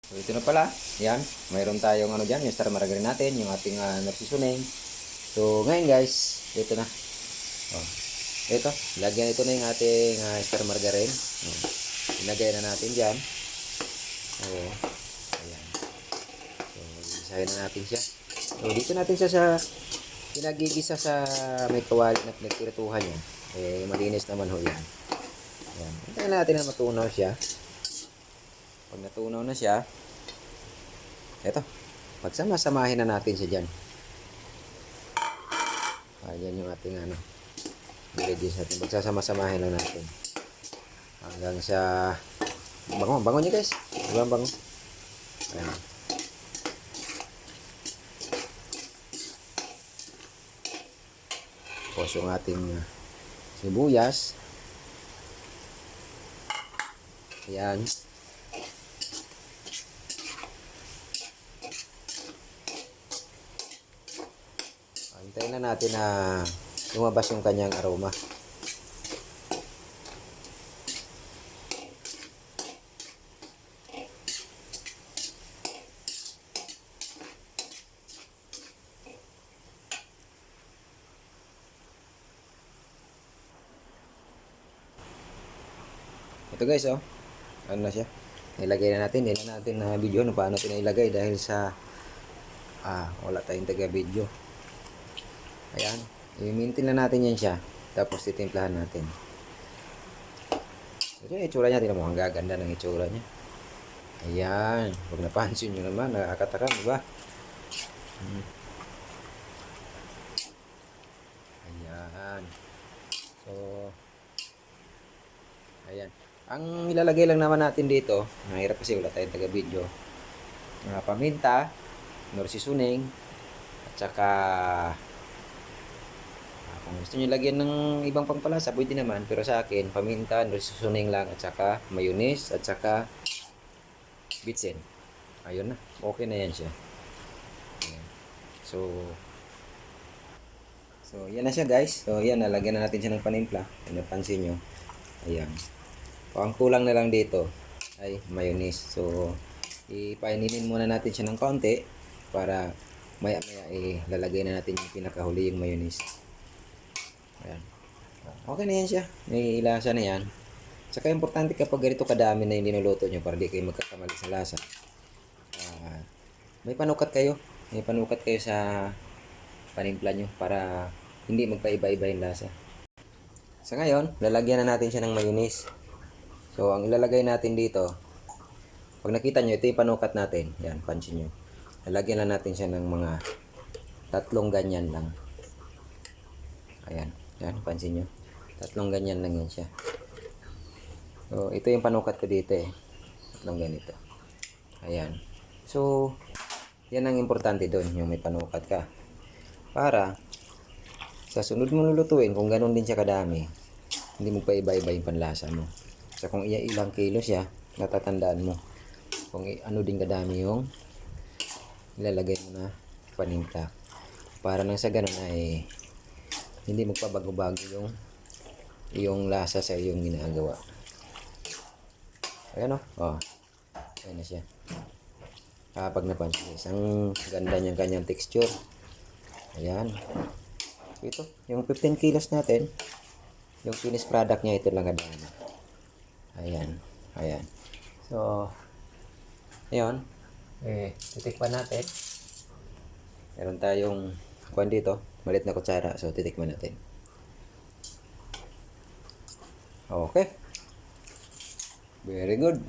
So ito na pala, yan, mayroon tayong ano dyan, yung star margarine natin, yung ating narcisuneng. So ngayon guys, ito na. Oh, ito, lagyan ito na yung ating star margarine. Ilagay na natin dyan. Oh, ayan. So isahin na natin siya. So dito natin siya sa pinagigisa sa may kawali na pinagpirituhan niya. Malinis naman ho yan. Ayan. Hintayin natin na matunaw siya. Pag natunaw na siya, eto, pagsama-samahin na natin siya dyan. Ayan yung ating ingredients natin. Pagsasama-samahin na natin. Hanggang sa bango. Bango niya guys. Bango. Ayan. Tapos yung ating sibuyas. Ayan. Hintayin na natin na lumabas yung kanyang aroma. Ito guys, oh. Ano na siya? Nilagay na natin. Hindi na natin na video no paano ito nailagay dahil sa wala tayong taga-video. Ayan. I-maintain na natin yan siya. Tapos titimplahan natin. Ito yung itsura niya. Tingnan mo, ang gaganda ng itsura niya. Ayan. Huwag napansin nyo naman. Nakakatakam, diba? Ayan. So, ayan. Ang ilalagay lang naman natin dito, mahirap kasi wala tayong taga-video. Paminta, narcisuneng, at saka kung gusto nyo lagyan ng ibang pampalasa, pwede naman. Pero sa akin, paminta, narcisuneng lang, at saka mayonnaise, at saka bitsin. Ayun na. Okay na yan siya. Ayan. So, yan na siya guys. So, yan. Nalagyan na natin siya ng panimpla. Kung napansin nyo. Ayan. Ang kulang na lang dito ay mayonnaise. So, ipaininin muna natin siya ng konti para maya-maya lalagay na natin yung pinakahuli yung mayonnaise. Ayan. Okay na yan siya. May lasa na yan. Saka importante kapag ganito kadami na yung linuluto nyo para di kayo magkakamali sa lasa. May panukat kayo. May panukat kayo sa panimpla nyo para hindi magpaiba-iba yung lasa. Sa ngayon, lalagyan na natin siya ng mayonnaise. So, ang ilalagay natin dito, pag nakita nyo, ito yung panukat natin. Yan, pansin nyo. Lalagyan na natin siya ng mga 3 ganyan lang. Ayan. Yan, pansin nyo. 3 ganyan lang yan siya. So, ito yung panukat ko dito eh. 3 ganito. Ayan. So, yan ang importante doon, yung may panukat ka. Para, sa sunod mo lulutuin, kung ganun din siya kadami, hindi mo pa iba-iba yung panlasa mo. So, kung ilang kilo siya, natatandaan mo. Kung ano din kadami yung ilalagay mo na panimpla. Para nang sa ganun ay hindi magpabago-bago yung lasa sa iyong ginagawa. Ayan o. Oh. Ayan na siya. Kapag napansin, isang ganda niyang kanyang texture. Ayan. Ito, yung 15 kilos natin, yung finished product niya, ito lang kadami. Ayan. Ayan. So, ayun. Titikman natin. Meron tayong kuwan dito. Malit na kutsara. So, titikman natin. Okay. Very good.